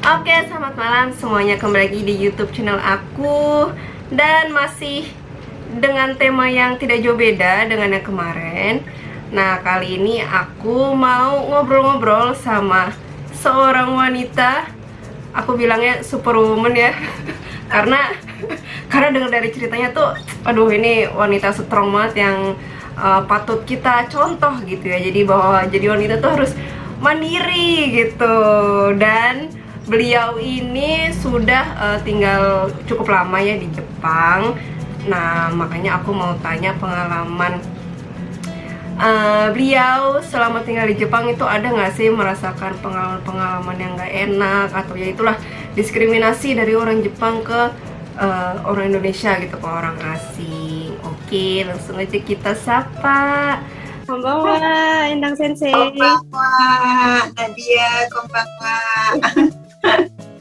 Oke, selamat malam semuanya, kembali lagi di YouTube channel aku. Dan masih dengan tema yang tidak jauh beda dengan yang kemarin. Nah, kali ini aku mau ngobrol-ngobrol sama seorang wanita. Aku bilangnya superwoman ya. Karena dengar dari ceritanya tuh, aduh, ini wanita strong banget yang patut kita contoh gitu ya. Jadi bahwa jadi wanita tuh harus mandiri gitu. Dan beliau ini sudah tinggal cukup lama ya di Jepang. Nah, makanya aku mau tanya pengalaman beliau selama tinggal di Jepang itu ada nggak sih merasakan pengalaman-pengalaman yang nggak enak, atau ya itulah diskriminasi dari orang Jepang ke orang Indonesia gitu, ke orang asing. Oke, langsung aja kita sapa. Konbanwa, Endang Sensei. Konbanwa, Nadia, konbanwa.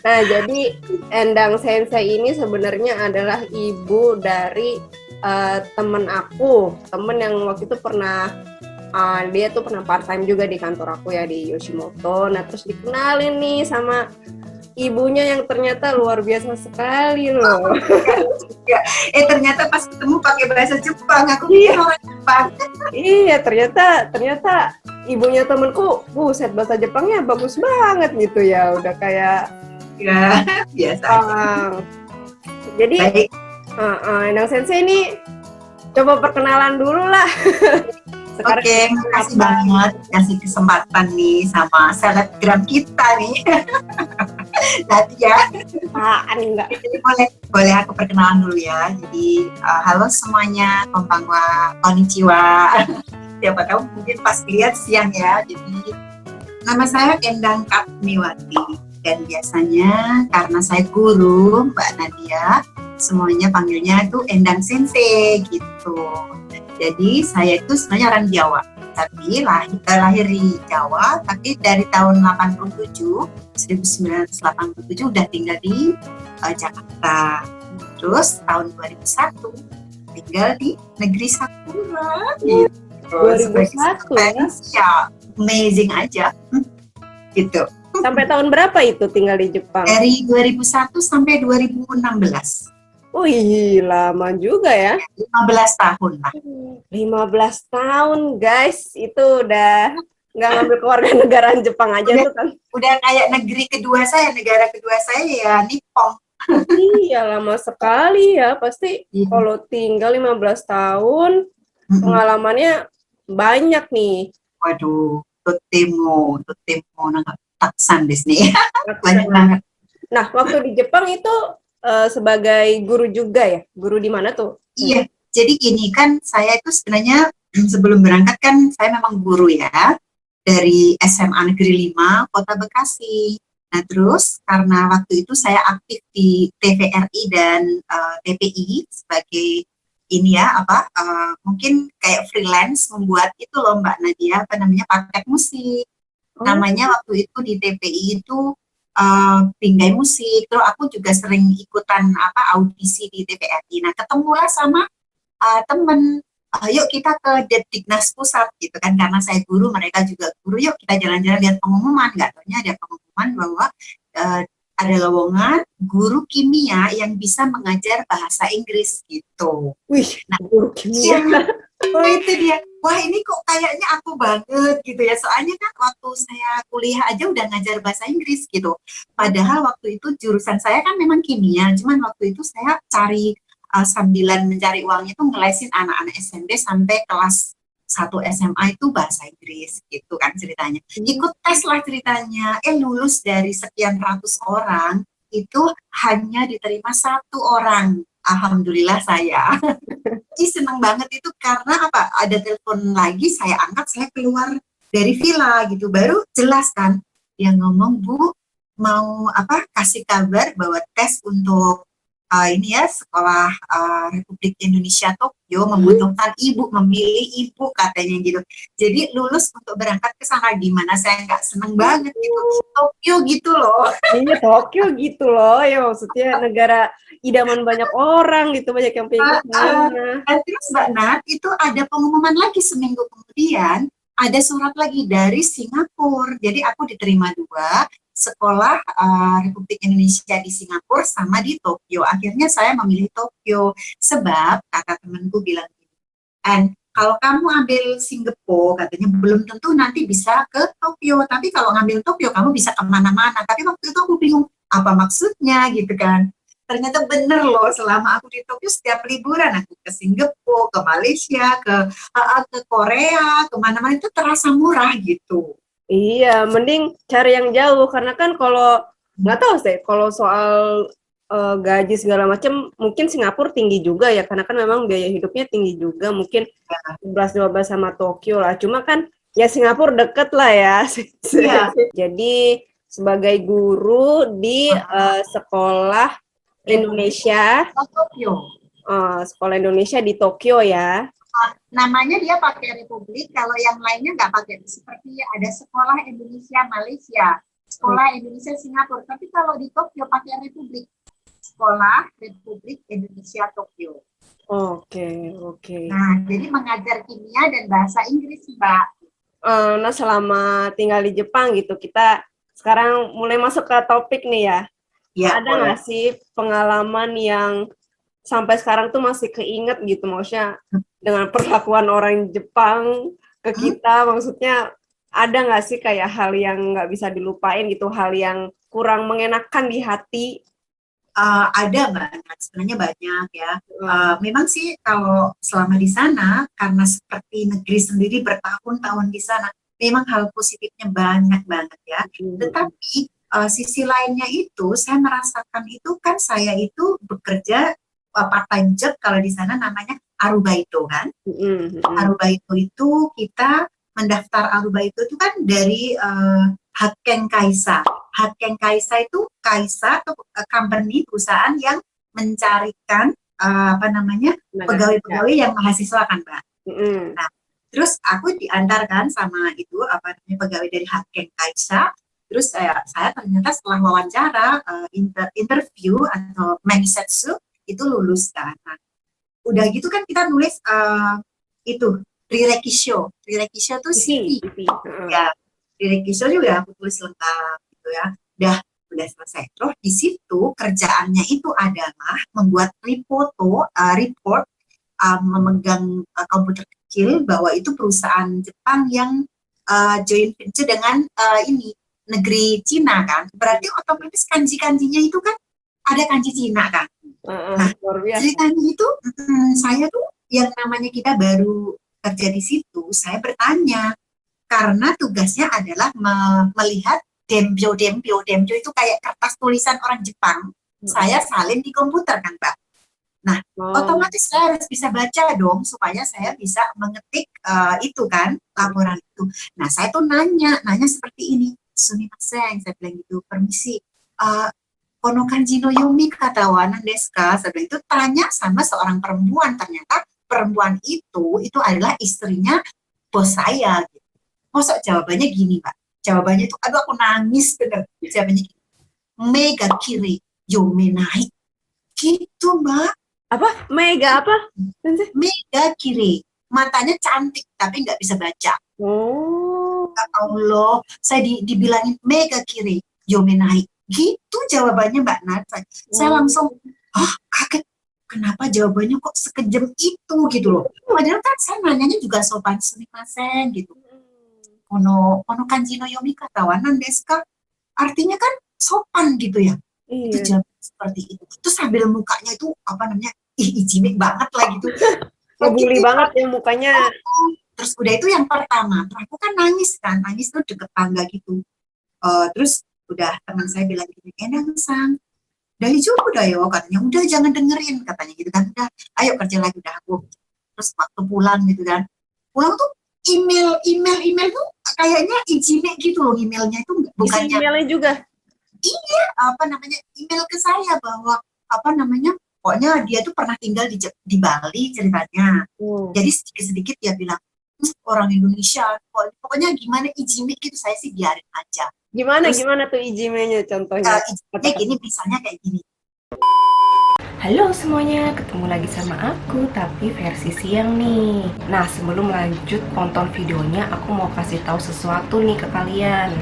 Nah, jadi Endang Sensei ini sebenarnya adalah ibu dari temen aku, temen yang waktu itu pernah dia tuh pernah part time juga di kantor aku ya di Yoshimoto. Nah, terus dikenalin nih sama ibunya yang ternyata luar biasa sekali loh. Ya, ternyata pas ketemu pakai bahasa Jepang, aku pikir orang Jepang. Iya, ternyata ibunya temenku, buset, bahasa Jepangnya bagus banget gitu ya, udah kayak ya biasa. Jadi Endang Sensei ini coba perkenalan dulu lah. Sekarang oke, makasih banget kasih kesempatan nih sama selebgram kita nih. Nadia. Enggak. Jadi boleh aku perkenalan dulu ya. Jadi halo semuanya, konbanwa, konnichiwa. Siapa tahu mungkin pas lihat siang ya. Jadi nama saya Endang Katmiwati dan biasanya karena saya guru Mbak Nadia, semuanya panggilnya itu Endang Sensei gitu. Jadi saya itu sebenarnya orang Jawa, tapi lahir di Jawa, tapi dari tahun 1987 udah tinggal di Jakarta. Terus tahun 2001 tinggal di negeri Sakura gitu. 2001 ya? Amazing aja gitu. Sampai tahun berapa itu tinggal di Jepang? Dari 2001 sampai 2016. Wih, lama juga ya. 15 tahun lah. 15 tahun, guys. Itu udah nggak ngambil kewarganegaraan Jepang aja tuh kan. Udah kayak negara kedua saya ya, Nippon. Iya, lama sekali ya. Pasti kalau tinggal 15 tahun, pengalamannya banyak nih. Waduh, totemo taksan nih. Banyak banget. Nah, waktu di Jepang itu sebagai guru juga ya? Guru di mana tuh? Iya, jadi gini kan, saya itu sebenarnya sebelum berangkat kan saya memang guru ya, dari SMA Negeri 5 Kota Bekasi. Nah terus karena waktu itu saya aktif di TVRI dan TPI sebagai ini ya mungkin kayak freelance membuat itu loh Mbak Nadia, apa namanya, paket musik. Namanya waktu itu di TPI itu Bingkai Musik. Terus aku juga sering ikutan audisi di TVRI. Nah ketemulah sama temen, yuk kita ke Depdiknas Pusat gitu kan, karena saya guru, mereka juga guru, yuk kita jalan-jalan lihat pengumuman. Nggak taunya ada pengumuman bahwa ada lowongan guru kimia yang bisa mengajar bahasa Inggris gitu. Wih, nah, guru kimia. Oh itu dia, wah ini kok kayaknya aku banget gitu ya, soalnya kan waktu saya kuliah aja udah ngajar bahasa Inggris gitu. Padahal waktu itu jurusan saya kan memang kimia, cuman waktu itu saya cari sambilan mencari uangnya itu ngelesin anak-anak SMP sampai kelas 1 SMA itu bahasa Inggris gitu kan ceritanya. Ikut tes lah ceritanya, lulus dari sekian ratus orang itu hanya diterima 1 orang. Alhamdulillah saya. Seneng banget itu karena apa? Ada telepon lagi, saya angkat, saya keluar dari villa gitu. Baru jelas kan, dia ngomong, Bu, mau kasih kabar bahwa tes untuk ini ya sekolah Republik Indonesia Tokyo membutuhkan ibu, memilih ibu katanya gitu. Jadi lulus untuk berangkat ke sana, gimana saya nggak seneng banget gitu. Tokyo gitu loh. Iya, Tokyo gitu loh ya, maksudnya negara idaman banyak orang gitu, banyak yang pengen ke sana. Dan terus Mbak Nat, itu ada pengumuman lagi seminggu kemudian, ada surat lagi dari Singapura. Jadi aku diterima 2, sekolah Republik Indonesia di Singapura sama di Tokyo. Akhirnya saya memilih Tokyo sebab kata temanku bilang gini, "And kalau kamu ambil Singapura, katanya belum tentu nanti bisa ke Tokyo. Tapi kalau ngambil Tokyo, kamu bisa kemana-mana." Tapi waktu itu aku bingung, apa maksudnya gitu kan. Ternyata bener loh, selama aku di Tokyo setiap liburan, aku ke Singapura, ke Malaysia, ke Korea, kemana-mana itu terasa murah gitu. Iya, mending cari yang jauh karena kan kalau nggak tahu sih, kalau soal gaji segala macam mungkin Singapura tinggi juga ya karena kan memang biaya hidupnya tinggi juga, mungkin 11-12 sama Tokyo lah. Cuma kan ya Singapura deket lah ya. Iya. Jadi sebagai guru di sekolah Indonesia, Tokyo. sekolah Indonesia di Tokyo ya. Namanya dia pakai Republik, kalau yang lainnya nggak pakai. Seperti ada sekolah Indonesia Malaysia, sekolah Indonesia Singapura. Tapi kalau di Tokyo pakai Republik, sekolah Republik Indonesia Tokyo. Oke. Nah, jadi mengajar kimia dan bahasa Inggris, Mbak. Nah, selama tinggal di Jepang gitu, kita sekarang mulai masuk ke topik nih ya. Ya, Ada boleh. nggak sih pengalaman yang sampai sekarang tuh masih keinget gitu, maksudnya dengan perlakuan orang Jepang ke kita, maksudnya ada nggak sih kayak hal yang nggak bisa dilupain gitu, hal yang kurang mengenakan di hati? Ada Mbak, sebenarnya banyak ya. Memang sih kalau selama di sana, karena seperti negeri sendiri bertahun-tahun di sana, memang hal positifnya banyak banget ya. Tetapi sisi lainnya itu, saya merasakan itu kan saya itu bekerja part-time job kalau di sana namanya arubaito kan. Arubaito itu kita mendaftar arubaito itu kan dari Hakken Kaisa. Hakken Kaisa itu Kaisa atau company perusahaan yang mencarikan pegawai-pegawai yang mahasiswa kan, Mbak. Nah, terus aku diantarkan sama itu pegawai dari Hakken Kaisa. Terus saya ternyata setelah wawancara interview atau manisetsu itu lulus kan. Nah, udah gitu kan kita nulis itu Rirekisho itu CV. Ya, Rirekisho juga aku tulis lengkap gitu ya. Udah selesai. Terus di situ kerjaannya itu adalah membuat report, memegang komputer kecil bahwa itu perusahaan Jepang yang joint venture dengan negeri Cina kan. Berarti otomatis kanji-kanjinya itu kan ada kanji Cina kan. Nah, ceritanya itu saya tuh yang namanya kita baru kerja di situ, saya bertanya karena tugasnya adalah melihat dempyo itu kayak kertas tulisan orang Jepang. Saya salin di komputer kan, Mbak. Nah, otomatis saya harus bisa baca dong supaya saya bisa mengetik itu kan laporan itu. Nah, saya tuh nanya seperti ini, "Sumimasen," saya bilang gitu, "permisi, kono kanji no yomi kata wa nan desu ka?" Saya itu tanya sama seorang perempuan. Ternyata perempuan itu adalah istrinya bos saya. Gitu. Masa jawabannya gini, Pak? Jawabannya itu, aduh aku nangis bener. Jawabannya gini, "Mega kiri yome naik." Gitu, Mbak. Apa? Mega apa? Mega kiri. Matanya cantik, tapi nggak bisa baca. Ya Allah, saya dibilangin mega kiri yome naik. Gitu jawabannya Mbak Nat. Saya langsung kaget, kenapa jawabannya kok sekejam itu gitu loh. Padahal kan saya nanyanya juga sopan, "Sumimasen," gitu. Kono kanji no yomi kata wa nan desu ka? Artinya kan sopan gitu ya. Itu jawaban seperti itu. Terus sambil mukanya itu ijime banget lah gitu. Ngebully banget ya mukanya. Terus udah itu yang pertama. Terus aku kan nangis tuh deket tangga gitu. Terus udah teman saya bilang gini, "Enang sang, dari cukup udah yo," katanya, "udah jangan dengerin," katanya gitu kan, "udah ayo kerja lagi udah aku." Terus waktu pulang gitu kan, pulang tuh email tuh kayaknya ijime gitu loh, emailnya itu bukannya emailnya juga. Iya, email ke saya bahwa pokoknya dia tuh pernah tinggal di Bali ceritanya. Jadi sedikit-sedikit dia bilang, "orang Indonesia, pokoknya gimana ijime gitu." Saya sih biarin aja. Gimana tuh ijime-nya contohnya? Ijime gini, misalnya kayak gini. Halo semuanya, ketemu lagi sama aku tapi versi siang nih. Nah, sebelum lanjut tonton videonya, aku mau kasih tahu sesuatu nih ke kalian.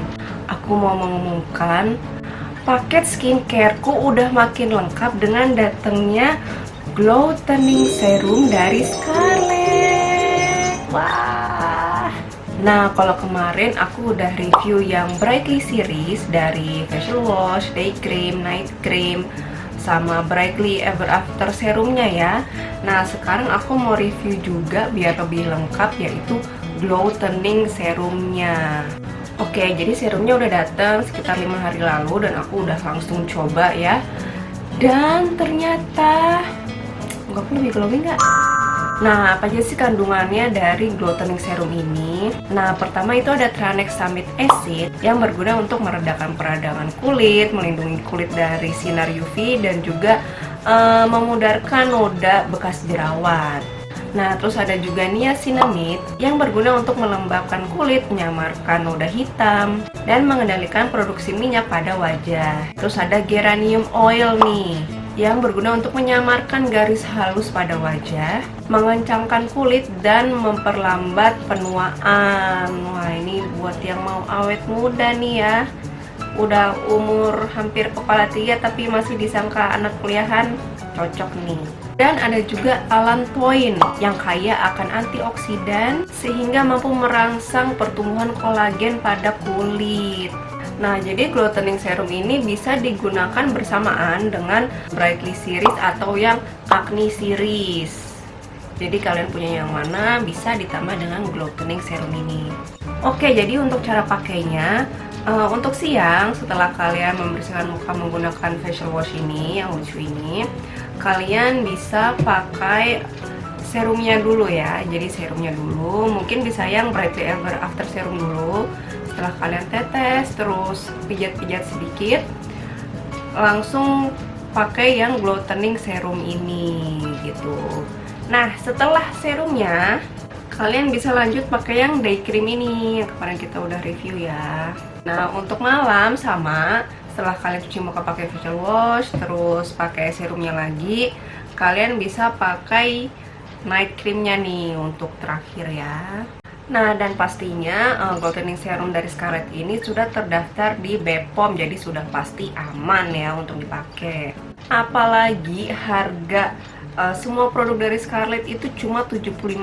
Aku mau mengumumkan paket skincareku udah makin lengkap dengan datangnya Glow Toning Serum dari Scarlett. Wah. Nah, kalau kemarin aku udah review yang Brightly series dari facial wash, day cream, night cream, sama Brightly Ever After serumnya ya. Nah, sekarang aku mau review juga biar lebih lengkap, yaitu Glow Toning serumnya. Oke, jadi serumnya udah datang sekitar 5 hari lalu dan aku udah langsung coba ya. Dan ternyata aku lebih glowing nggak? Nah, apa aja sih kandungannya dari Glow Toning Serum ini? Nah, pertama itu ada tranexamic acid yang berguna untuk meredakan peradangan kulit, melindungi kulit dari sinar UV, dan juga memudarkan noda bekas jerawat. Nah, terus ada juga niacinamide yang berguna untuk melembabkan kulit, menyamarkan noda hitam, dan mengendalikan produksi minyak pada wajah. Terus ada geranium oil nih, yang berguna untuk menyamarkan garis halus pada wajah, mengencangkan kulit, dan memperlambat penuaan. Wah, ini buat yang mau awet muda nih ya. Udah umur hampir kepala 3 tapi masih disangka anak kuliahan, cocok nih. Dan ada juga allantoin yang kaya akan antioksidan sehingga mampu merangsang pertumbuhan kolagen pada kulit. Nah, jadi Glow Toning Serum ini bisa digunakan bersamaan dengan Brightly series atau yang Acne series. Jadi kalian punya yang mana bisa ditambah dengan Glow Toning Serum ini. Oke, jadi untuk cara pakainya, untuk siang setelah kalian membersihkan muka menggunakan facial wash ini yang lucu ini, kalian bisa pakai serumnya dulu ya. Jadi serumnya dulu, mungkin bisa yang Brightly Ever After serum dulu. Setelah kalian tetes, terus pijat-pijat sedikit, langsung pakai yang Glow Toning Serum ini gitu. Nah, setelah serumnya, kalian bisa lanjut pakai yang day cream ini yang kemarin kita udah review ya. Nah, untuk malam sama, setelah kalian cuci muka pakai facial wash, terus pakai serumnya lagi, kalian bisa pakai night creamnya nih untuk terakhir ya. Nah, dan pastinya Glow Toning Serum dari Scarlett ini sudah terdaftar di BPOM, jadi sudah pasti aman ya untuk dipakai. Apalagi harga semua produk dari Scarlett itu cuma 75.000.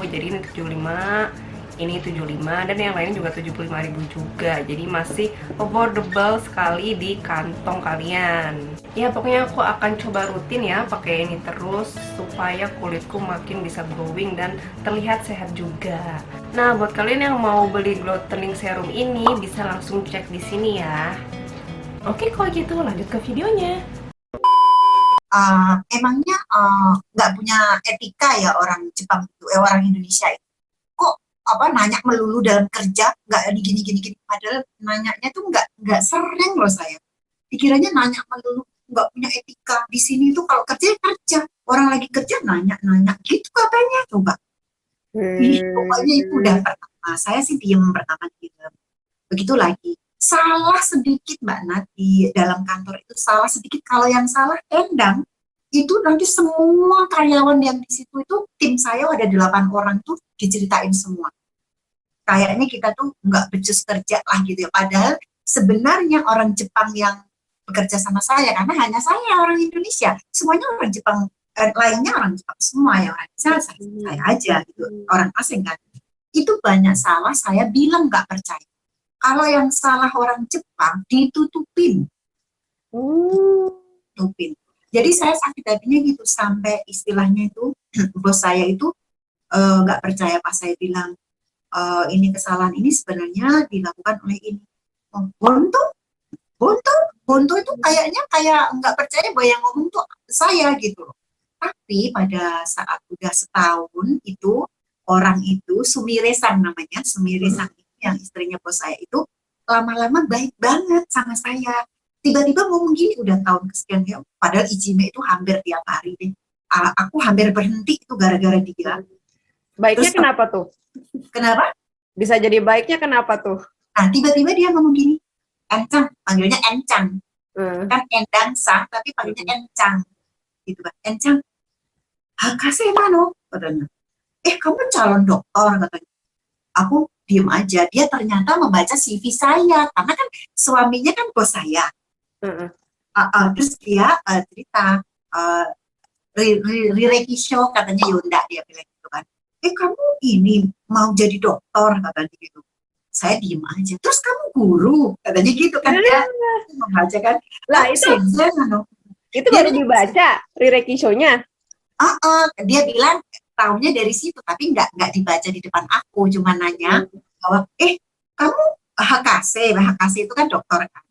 Jadi ini 75, ini 75, dan yang lain juga 75.000 juga. Jadi masih affordable sekali di kantong kalian. Ya, pokoknya aku akan coba rutin ya pakai ini terus supaya kulitku makin bisa glowing dan terlihat sehat juga. Nah, buat kalian yang mau beli Glow Toning Serum ini bisa langsung cek di sini ya. Oke, kalau gitu lanjut ke videonya. Emangnya nggak punya etika ya orang Jepang itu, orang Indonesia itu. Kok nanya melulu dalam kerja, nggak gini. Padahal nanyanya tuh nggak sering loh saya. Pikirannya nanya melulu, nggak punya etika. Di sini tuh kalau kerja, orang lagi kerja nanya gitu katanya. Coba. Pokoknya itu udah pertama. Saya sih diem pertama diem. Begitu lagi. Salah sedikit Mbak Nat di dalam kantor itu salah sedikit. Kalau yang salah endang, itu nanti semua karyawan yang di situ itu tim saya ada 8 orang tuh diceritain semua. Kayaknya kita tuh nggak becus kerja lah gitu ya. Padahal sebenarnya orang Jepang yang bekerja sama saya, karena hanya saya orang Indonesia, semuanya orang Jepang, lainnya orang Jepang semua ya, orang saya aja gitu, orang asing kan. Itu banyak salah, saya bilang nggak percaya. Kalau yang salah orang Jepang ditutupin, tutupin. Jadi saya sakit hatinya gitu sampai istilahnya itu bos saya itu nggak percaya pas saya bilang ini kesalahan ini sebenarnya dilakukan oleh ini. Oh, Bonto itu kayaknya kayak nggak percaya bahwa yang ngomong tuh saya gitu loh. Tapi pada saat udah setahun itu orang itu Sumire-san namanya, Sumire-san yang istrinya bos saya itu lama-lama baik banget sama saya. Tiba-tiba ngomong gini udah tahun kesekian ya, padahal Ijime itu hampir tiap hari deh. Aku hampir berhenti itu gara-gara dia. Baiknya Terus, kenapa tuh? Kenapa? Bisa jadi baiknya kenapa tuh? Nah, tiba-tiba dia ngomong gini, Encang, panggilnya Encang. Kan Endang Sang, tapi panggilnya Encang. gitu kan. Encang, HKC mana? Katanya. Kamu calon dokter katanya. Aku diem aja. Dia ternyata membaca CV saya karena kan suaminya kan bos saya. Heeh. Terus dia cerita Rireki show katanya Yunda, dia bilang gitu kan. Kamu ini mau jadi dokter katanya gitu. Saya diem aja. Terus kamu guru katanya gitu kan, dia membaca kan. Lah Kamu itu sensen ano. itu Dia baru bilang, dibaca Rireki Show-nya. dia bilang tahunya dari situ, tapi nggak dibaca di depan aku, cuma nanya bahwa kamu HKC itu kan dokter kan.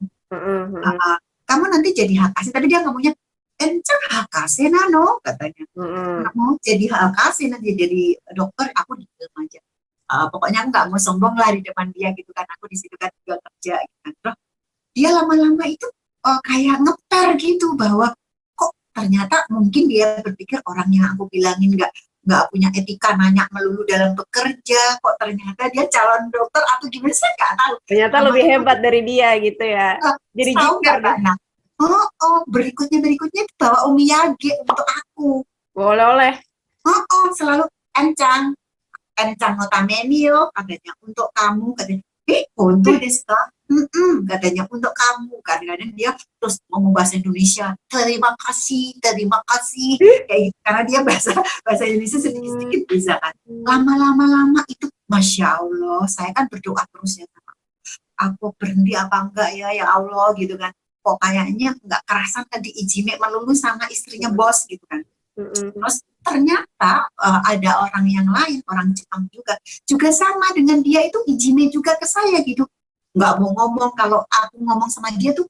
Kamu nanti jadi HKC, tapi dia ngomongnya encang HKC nano katanya. Nggak mau jadi HKC nanti jadi dokter, aku di film aja. Pokoknya aku nggak mau sombong lah di depan dia gitu kan, aku di situ kan juga kerja gitu kan. Terus dia lama-lama itu kayak ngeper gitu bahwa kok ternyata mungkin dia berpikir orang yang aku bilangin nggak punya etika, nanya melulu dalam bekerja, kok ternyata dia calon dokter atau gimana, saya nggak tahu. Ternyata lebih hebat dari dia gitu ya. Jadi tahu nggak jiper Mbak? Berikutnya itu bawa omiyage untuk aku. Boleh. Selalu encang notameni yo katanya untuk kamu katanya. Untuk desu katanya untuk kamu. Kadang-kadang dia terus ngomong bahasa Indonesia. Terima kasih kayak gitu, karena dia bahasa Indonesia sedikit-sedikit bisa kan. Lama-lama itu Masya Allah, saya kan berdoa terus ya, aku berhenti apa enggak ya Allah gitu kan. Kok kayaknya nggak kerasan tadi Ijime melulu sama istrinya bos gitu kan. Terus ternyata ada orang yang lain, orang Jepang juga sama dengan dia itu Ijime juga ke saya gitu. Nggak mau ngomong, kalau aku ngomong sama dia tuh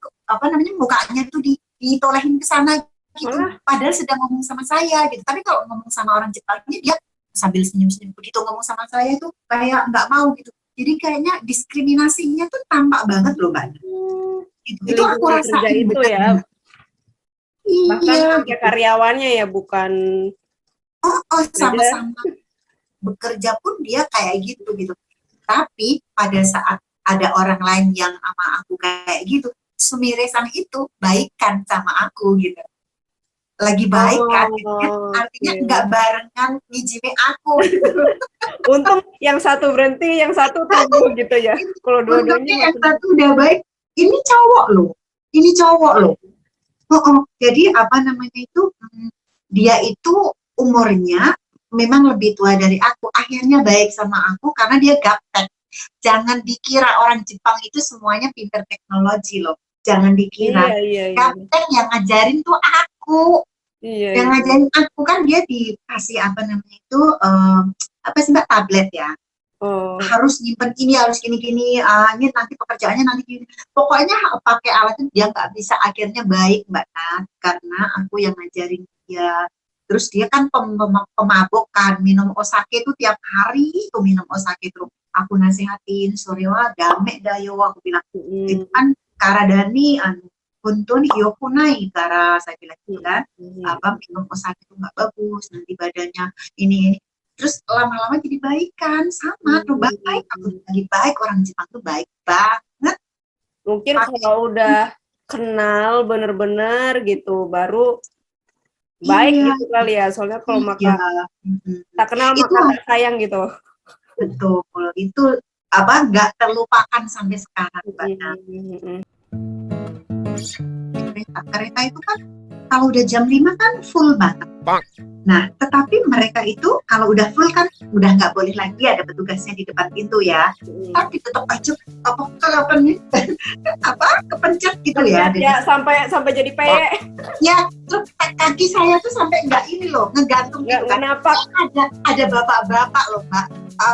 mukanya tuh ditolehin ke sana gitu. Padahal sedang ngomong sama saya gitu. Tapi kalau ngomong sama orang Jepangnya dia sambil senyum-senyum, begitu ngomong sama saya tuh kayak nggak mau gitu. Jadi kayaknya diskriminasinya tuh tampak banget loh Mbak. Itu aku rasain itu ya. Bahkan sampai karyawannya ya, bukan sama-sama bekerja pun dia kayak gitu. Tapi pada saat ada orang lain yang sama aku kayak gitu, Sumire-san itu baikan sama aku gitu. Lagi baik kan, artinya nggak barengan ngijime aku gitu. Untung yang satu berhenti, yang satu tumbuh gitu ya. Kalau dua-duanya yang satu udah baik, ini cowok loh. Jadi dia itu umurnya memang lebih tua dari aku, akhirnya baik sama aku karena dia gaptek. Jangan dikira orang Jepang itu semuanya pinter teknologi loh, jangan dikira. Gaptek yang ngajarin tuh aku. Yang ngajarin aku kan dia dikasih tablet ya. Harus nyimpen ini, harus gini-gini, ini nanti pekerjaannya nanti gini. Pokoknya pakai alat itu dia nggak bisa, akhirnya baik Mbak Nat, karena aku yang ngajarin dia. Terus dia kan pemabok kan, minum osake itu tiap hari tuh minum osake terus. Aku nasihatin, sorewa dame dayo, aku bilang itu kan karadani Kuntun hyokunai kara, saya bilang gitu kan, minum osake itu nggak bagus, nanti badannya ini. Terus lama-lama jadi baikan sama tuh, baik, aku lagi baik, orang Jepang tuh baik banget. Mungkin kalau udah kenal bener-bener gitu baru baik gitu kali ya, soalnya kalau tak kenal maka tak sayang gitu. Betul, itu nggak terlupakan sampai sekarang. Kereta itu kan kalau udah jam 5 kan full banget. Nah, tetapi mereka itu kalau udah full kan udah nggak boleh lagi ada petugasnya di depan pintu ya. Tapi tetap aja kepencet gitu ya. Ya sampai jadi peye. Ya, terus kaki saya tuh sampai nggak ini loh, ngegantung gitu kan. Ada bapak-bapak loh Mbak,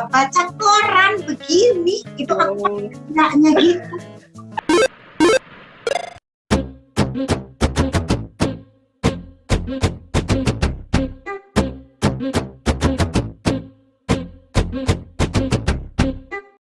baca koran begini, itu aku nggaknya gitu.